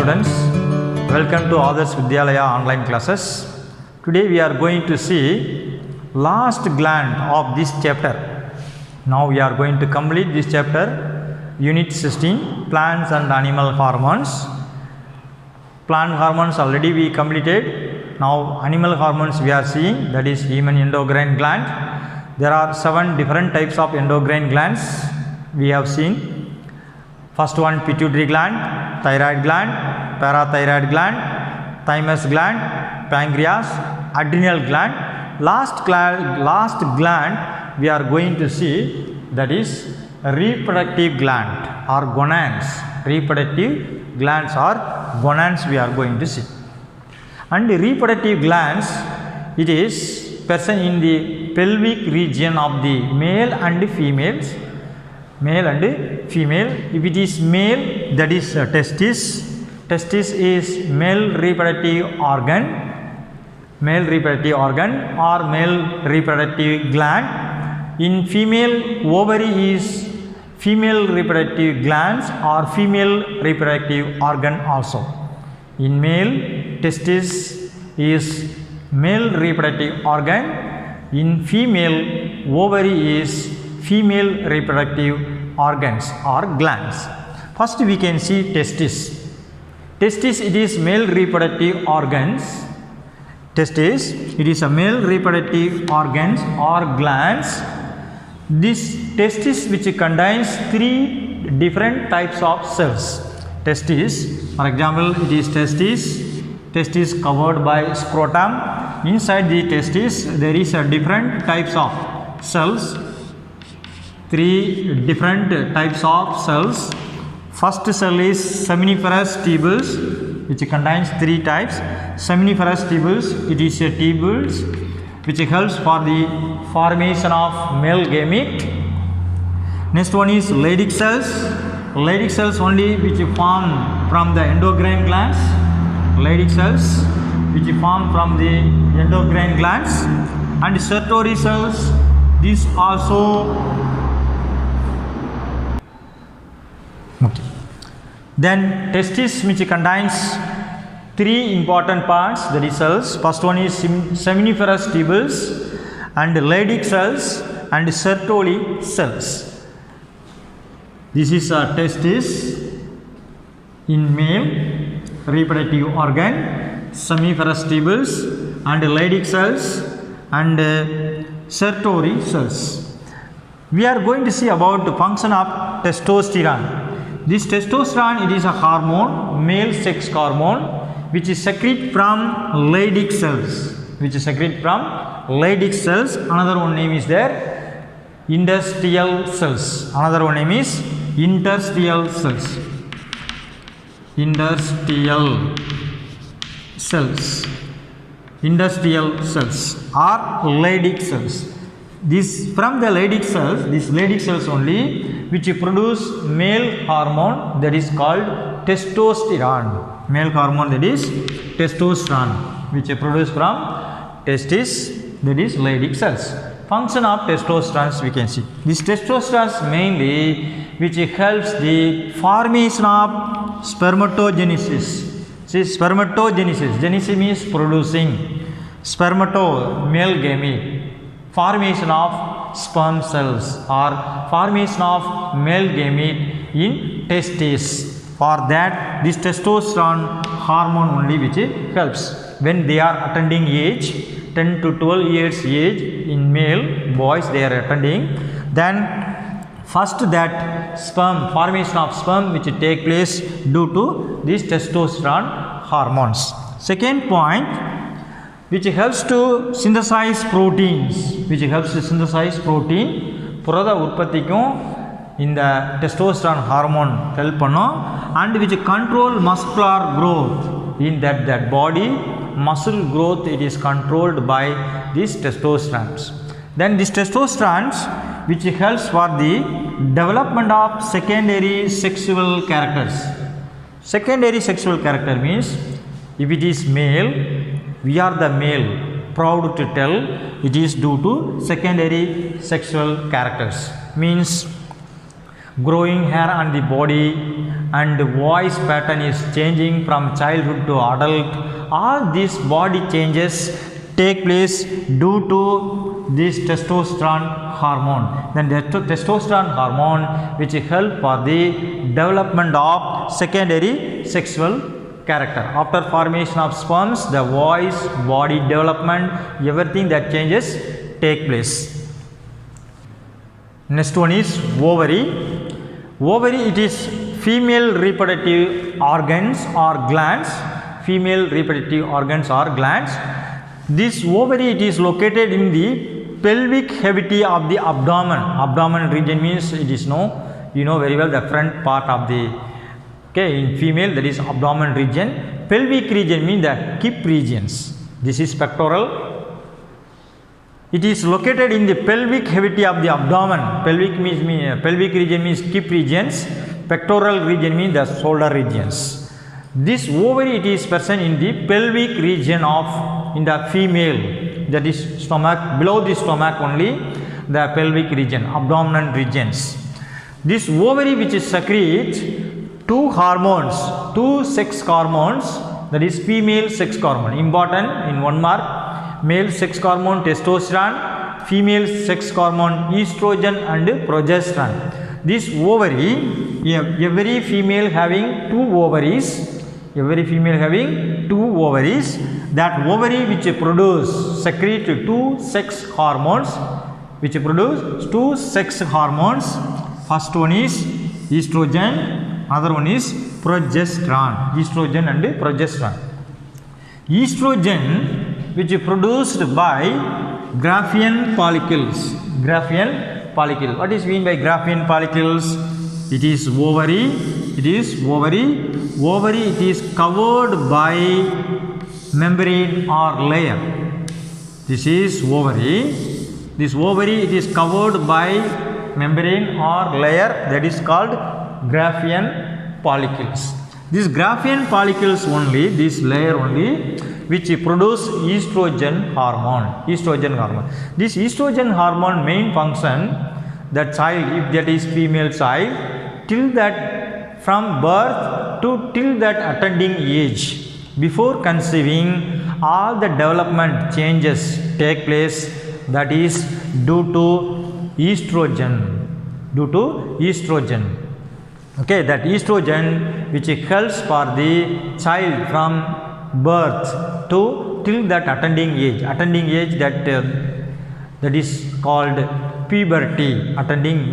students, welcome to Adarsh Vidyalaya online classes. Today we are going to see last gland of this chapter. Now we are going to complete this chapter, unit 16, plants and animal hormones. Plant hormones already we completed. Now animal hormones we are seeing, that is human endocrine gland. There are 7 different types of endocrine glands we have seen. First one, pituitary gland, thyroid gland, parathyroid gland, thymus gland, pancreas, adrenal gland. Last gland we are going to see, that is reproductive gland or gonads. Reproductive glands or gonads we are going to see. And the reproductive glands, it is present in the pelvic region of the male and females. Male and female. If it is male, that is testis. Testis is male reproductive organ. Male reproductive organ or male reproductive gland. In female, ovary is female reproductive glands or female reproductive organ also. In male, testis is male reproductive organ. In female, ovary is female reproductive organs or glands. First we can see testis. Testis, it is male reproductive organs. Testis, it is a male reproductive organs or glands. This testis which contains 3 different types of cells. Testis, for example, it is testis covered by scrotum. Inside the testis there is a different types of cells. 3 different types of cells. First cell is seminiferous tubules, which contains 3 types. Seminiferous tubules, it is a tubules which helps for the formation of male gamete. Next one is Leydig cells. Leydig cells only which form from the endocrine glands. Leydig cells which form from the endocrine glands. And Sertoli cells, these also. Okay. Then testis which contains 3 important parts, that is cells. First one is seminiferous tubules and Leydig cells and Sertoli cells. This is a testis in male reproductive organ, seminiferous tubules and Leydig cells and Sertoli cells. We are going to see about the function of testosterone. This testosterone, it is a hormone, male sex hormone, which is secreted from Leydig cells. Another one name is there, interstitial cells. Another one name is interstitial cells. Interstitial cells or Leydig cells. This from the Leydig cells, these Leydig cells only which produce male hormone, that is called testosterone. Male hormone, that is testosterone, which produced from testis, that is Leydig cells. Function of testosterone we can see. This testosterone mainly which helps the formation of spermatogenesis. See, spermatogenesis. Genesis means producing. Spermato, male gamete. Formation of sperm cells or formation of male gamete in testis. For that, this testosterone hormone only which helps. When they are attending age, 10 to 12 years age in male boys they are attending, then first that sperm, formation of sperm which take place due to these testosterone hormones. Second point, which helps to synthesize proteins, புரத உற்பத்திக்கும் இந்த testosterone hormone help பண்ணும், and which control muscular growth in that body muscle growth, it is controlled by these testosterone. Then these testosterone which helps for the development of secondary sexual characters. Secondary sexual character means if it is male, we are the male, proud to tell it is due to secondary sexual characters. Means growing hair on the body, and voice pattern is changing from childhood to adult. All these body changes take place due to this testosterone hormone. Then the testosterone hormone which help for the development of secondary sexual character. After formation of sperms, the voice, body development, everything that changes take place. Next one is ovary. Ovary, it is female reproductive organs or glands. Female reproductive organs or glands. This ovary, it is located in the pelvic cavity of the abdomen. Abdomen region means it is you know very well the front part of the, okay, in female that is abdomen region. Pelvic region means the hip regions. This is pectoral. It is located in the pelvic cavity of the abdomen. Pelvic region means hip regions. Pectoral region means the shoulder regions. This ovary, it is present in the pelvic region of in the female, that is stomach, below the stomach only, the pelvic region, abdominal regions. This ovary which secretes two hormones, two sex hormones, that is female sex hormone. Important in 1 mark, male sex hormone testosterone, female sex hormone estrogen and progesterone. This ovary, every female having two ovaries, that ovary which secrete two sex hormones, first one is estrogen, another one is progesterone. Estrogen and progesterone. Estrogen which is produced by Graafian follicles. What is mean by Graafian follicles? It is ovary. Ovary, it is covered by membrane or layer. This is ovary. This ovary, it is covered by membrane or layer, that is called Graafian follicles. These Graafian follicles only, this layer only, which produce estrogen hormone. This estrogen hormone main function, that child, if that is female child, till that from birth to till that attending age, before conceiving, all the development changes take place, that is due to estrogen. Okay, that estrogen which helps for the child from birth to till that attending age, that is called puberty.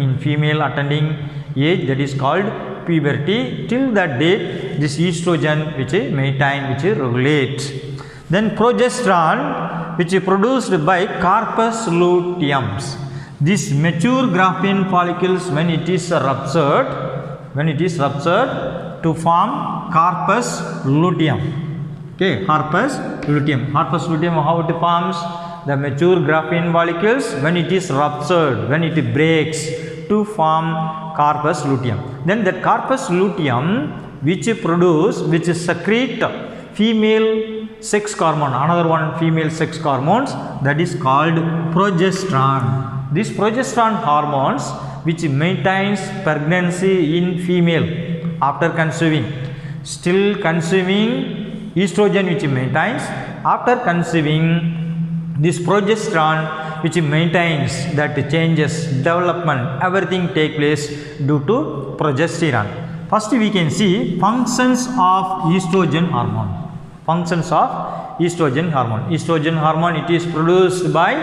In female attending age, that is called puberty. Till that date, this estrogen which maintain, which regulate. Then progesterone, which is produced by corpus luteum. This mature Graafian follicles, when it is ruptured to form corpus luteum. Okay, corpus luteum, how it forms? The mature Graafian follicles, when it is ruptured, when it breaks to form corpus luteum. Then that corpus luteum which secrete female sex hormone, another one female sex hormones, that is called progesterone. This progesterone hormones which maintains pregnancy in female after conceiving, still conceiving, estrogen which maintains, after conceiving, this progesterone which maintains that changes, development, everything take place due to progesterone. First we can see functions of estrogen hormone. Estrogen hormone, it is produced by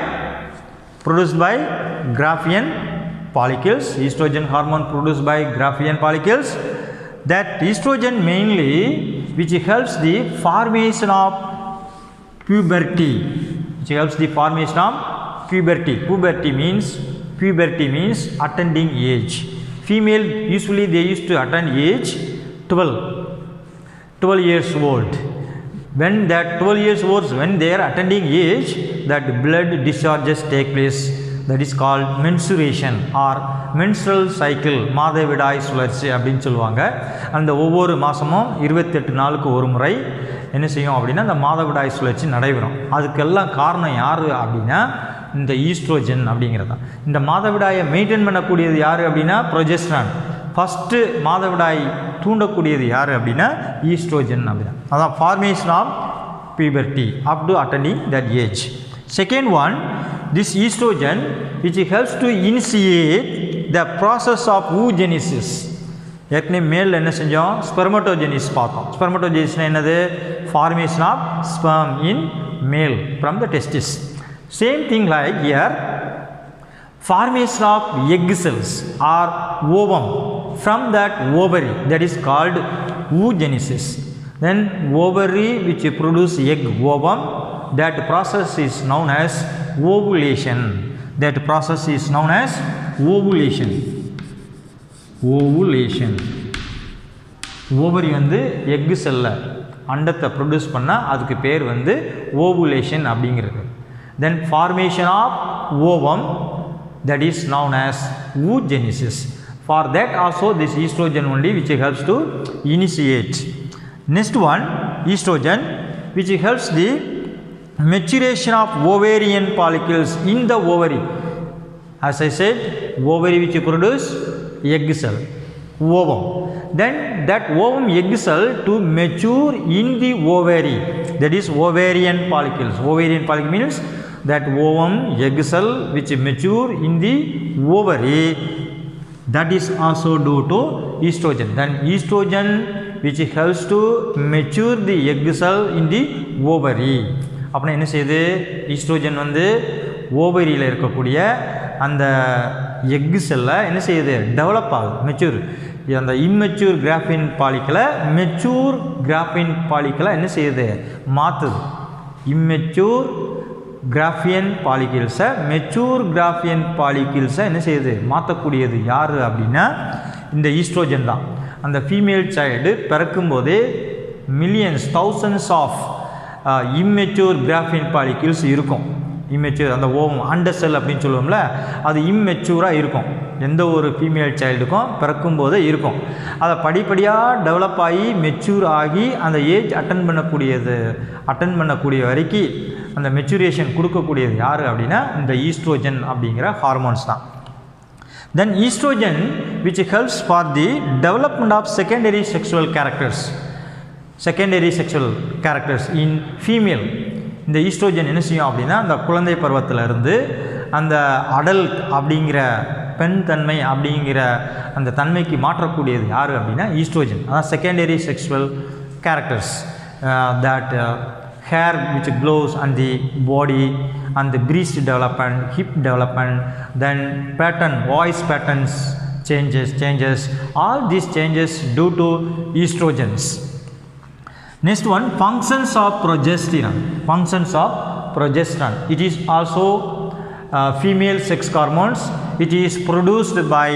Graafian follicles. Estrogen hormone produced by Graafian follicles. That estrogen mainly which helps the formation of puberty. Puberty means attending age. Female usually they used to attend age 12 years old. When that 12 years old, when they are attending age, that blood discharges take place, that is called menstruation or menstrual cycle. மாதவிடாய் சுழற்சி அப்படின்னு சொல்லுவாங்க. அந்த ஒவ்வொரு மாதமும் 28 நாளுக்கு ஒரு முறை என்ன செய்யும் அப்படின்னா அந்த மாதவிடாய் சுழற்சி நடைபெறும். அதுக்கெல்லாம் காரணம் யார் அப்படின்னா இந்த ஈஸ்ட்ரோஜன் அப்படிங்கிறது தான். இந்த மாதவிடாயை மெயின்டைன் பண்ணக்கூடியது யார் அப்படின்னா ப்ரொஜெஸ்ட்ரான். ஃபஸ்ட்டு மாதவிடாய் தூண்டக்கூடியது யார் அப்படின்னா ஈஸ்ட்ரோஜன் அப்படின்னா. அதான் formation of puberty up to attaining that age. Second one, this estrogen which helps to initiate the process of oogenesis. ஏற்கனவே மேல் என்ன செஞ்சோம், ஸ்பெர்மட்டோஜெனிஸ் பார்த்தோம். ஸ்பெர்மட்டோஜெனிஸ்னா என்னது, ஃபார்மேஷன் ஆஃப் ஸ்பெர்ம் இன் மேல் from the testis. Same thing like here, formation of egg cells or ovum from that ovary, that is called oogenesis. Then ovary which produce egg, ovum, that process is known as ovulation. That process is known as ovulation. Ovulation. ovary வந்து egg cell அண்டத்தை produce பண்ணால் அதுக்கு பேர் வந்து ovulation அப்படிங்கிறது. Then formation of ovum, that is known as oogenesis. For that also this estrogen only which helps to initiate. Next one, estrogen which helps the maturation of ovarian follicles in the ovary. As I said, ovary which produce egg cell, ovum. Then that ovum egg cell to mature in the ovary, that is ovarian follicles. Ovarian follicle means that ovum egg cell which mature in the ovary, that is also due to estrogen. Then estrogen which helps to mature the egg cell in the ovary. அப்படின்னா என்ன செய்யுது, oestrogen வந்து ஓவரியில் இருக்கக்கூடிய அந்த egg செல்லை என்ன செய்யுது, develop ஆகுது, மெச்சூர். அந்த இம்மெச்சூர் கிராஃபின் பாலிக்கலை மெச்சூர் கிராஃபின் பாலிக்கலை என்ன செய்யுது, மாற்றுது. இம்மெச்சூர் கிராஃபியன் பாலிகிள்ஸை மெச்சூர் கிராஃபியன் பாலிகிள்ஸை என்ன செய்யுது, மாற்றக்கூடியது யார் அப்படின்னா இந்த ஈஸ்ட்ரோஜன் தான். அந்த ஃபீமேல் சைல்டு பிறக்கும்போதே millions thousands of immature Graafian follicles இருக்கும். இம்மெச்சூர் அந்த ஓவம் அண்டர் செல் அப்படின்னு சொல்லுவோம்ல, அது இம்மெச்சூராக இருக்கும். எந்த ஒரு ஃபீமேல் சைல்டுக்கும் பிறக்கும்போதே இருக்கும். அதை படிப்படியாக டெவலப் ஆகி மெச்சூர் ஆகி அந்த ஏஜ் அட்டன் பண்ணக்கூடிய வரைக்கும் அந்த மெச்சூரேஷன் கொடுக்கக்கூடியது யார் அப்படின்னா இந்த ஈஸ்ட்ரோஜன் அப்படிங்கிற ஹார்மோன்ஸ் தான். Then estrogen which helps for the development of secondary sexual characters in female. இந்த ஈஸ்ட்ரோஜன் என்ன செய்யும் அப்படின்னா அந்த குழந்தை பருவத்திலிருந்து அந்த அடல்ட் அப்படிங்கிற பெண் தன்மை அப்படிங்கிற அந்த தன்மைக்கு மாற்றக்கூடியது யார் அப்படின்னா ஈஸ்ட்ரோஜன். அதான் secondary sexual characters, that hair which glows on the body and the breast development, hip development, then voice patterns changes, all these changes due to estrogens. Next one, functions of progesterone. It is also female sex hormones. It is produced by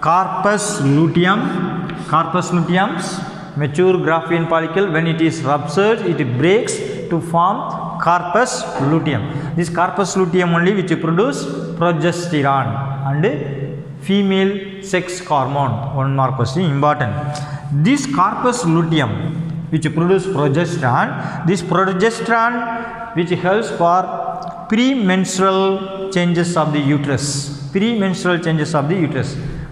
corpus luteum's mature graphian follicle. When it is ruptured, it breaks to form corpus luteum. This corpus luteum only which produce progesterone and female sex hormone. One more question important. This corpus luteum which produce progesterone, this progesterone which helps for premenstrual changes of the uterus.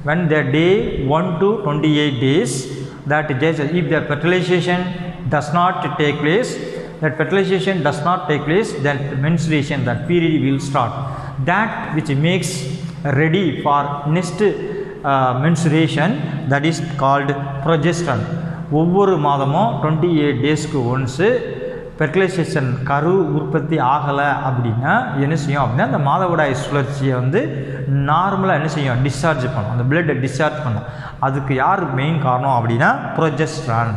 When the day 1 to 28 days, that if the fertilization does not take place, then menstruation, that period will start. That which makes ready for next menstruation, that is called progesterone. ஒவ்வொரு மாதமும் 28 டேஸ்க்கு once fertilisation கரு உற்பத்தி ஆகலை அப்படின்னா என்ன செய்யும் அப்படின்னா அந்த மாதவிடாய் சுழற்சியை வந்து நார்மலாக என்ன செய்யும், டிஸ்சார்ஜ் பண்ணும், அந்த பிளட்டை டிஸ்சார்ஜ் பண்ணும். அதுக்கு யார் மெயின் காரணம் அப்படின்னா ப்ரொஜெஸ்ட்ரான்.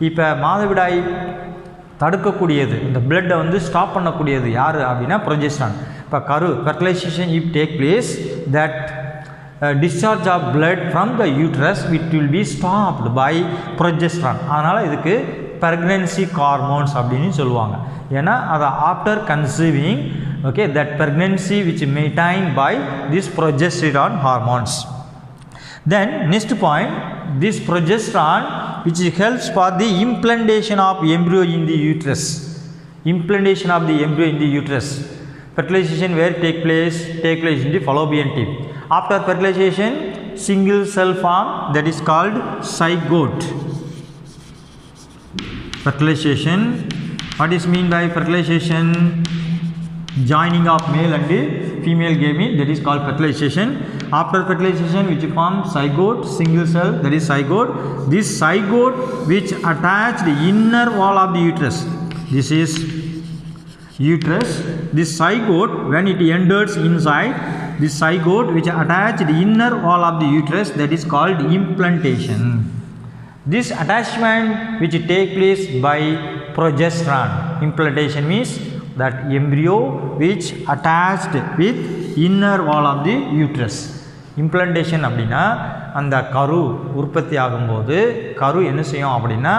இப்போ மாதவிடாய் தடுக்கக்கூடியது, இந்த பிளட்டை வந்து ஸ்டாப் பண்ணக்கூடியது யார் அப்படின்னா ப்ரொஜெஸ்ட்ரான். இப்போ fertilization if take place, that discharge of blood from the uterus it will be stopped by progesterone. அதனால் இதுக்கு pregnancy hormones அப்படின்னு சொல்லுவாங்க. ஏன்னா அதை after conceiving, okay, that pregnancy which maintained by this progesterone hormones. Then next point, this progesterone which helps for the implantation of embryo in the uterus. Fertilization where take place in the fallopian tube. After fertilization single cell form, that is called zygote. Fertilization. What is mean by fertilization? Joining of male and female gamete, that is called fertilization. After fertilization, which form zygote, single cell, that is zygote. This zygote which attach the inner wall of the uterus. This is uterus. This zygote, when it enters inside, this zygote which attach the inner wall of the uterus, that is called implantation. This attachment which take place by progesterone. Implantation means that embryo which attached with inner wall of the uterus. Implantation அப்படின்னா அந்த கரு உற்பத்தி ஆகும்போது கரு என்ன செய்யும் அப்படின்னா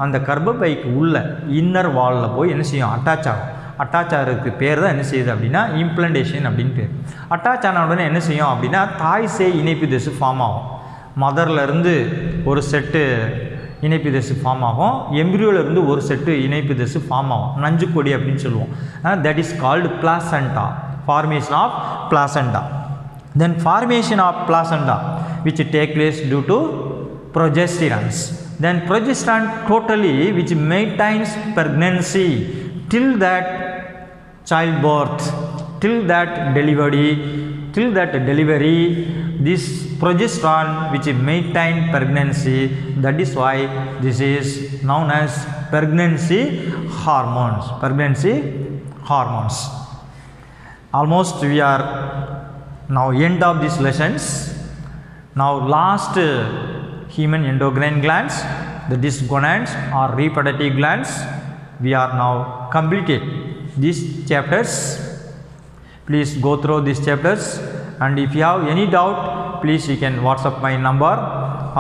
அந்த கர்ப்பப்பைக்கு உள்ள இன்னர் வாலில் போய் என்ன செய்யும், அட்டாச் ஆகும். அட்டாச் ஆகிறதுக்கு பேர் தான் என்ன செய்யுது அப்படின்னா இம்ப்ளான்டேஷன் அப்படின்னு பேர். அட்டாச் ஆன உடனே என்ன செய்யும் அப்படின்னா தாய் சேய் இணைப்பு திசு ஃபார்ம் ஆகும். மதர்லேருந்து ஒரு செட்டு இணைப்பு திசு ஃபார்ம் ஆகும், எம்ப்ரியோலேருந்து ஒரு செட்டு இணைப்பு திசு ஃபார்ம் ஆகும், நஞ்சு கொடி அப்படின்னு சொல்லுவோம். That is called placenta, formation of placenta. Then formation of placenta which take place due to progesterones. Then progesterone totally which maintains pregnancy till that childbirth, till that delivery, this progesterone which maintain pregnancy, that is why this is known as pregnancy hormones. Almost we are now end of these lessons. Now last human endocrine glands, that is gonads or reproductive glands, we are now completed these chapters. Please go through these chapters, and if you have any doubt, please you can WhatsApp my number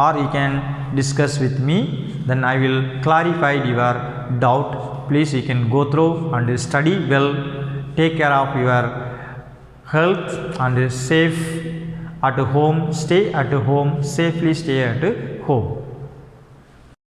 or you can discuss with me, then I will clarify your doubt. Please you can go through and study well, take care of your health and safe at home, stay at home, safely stay at home.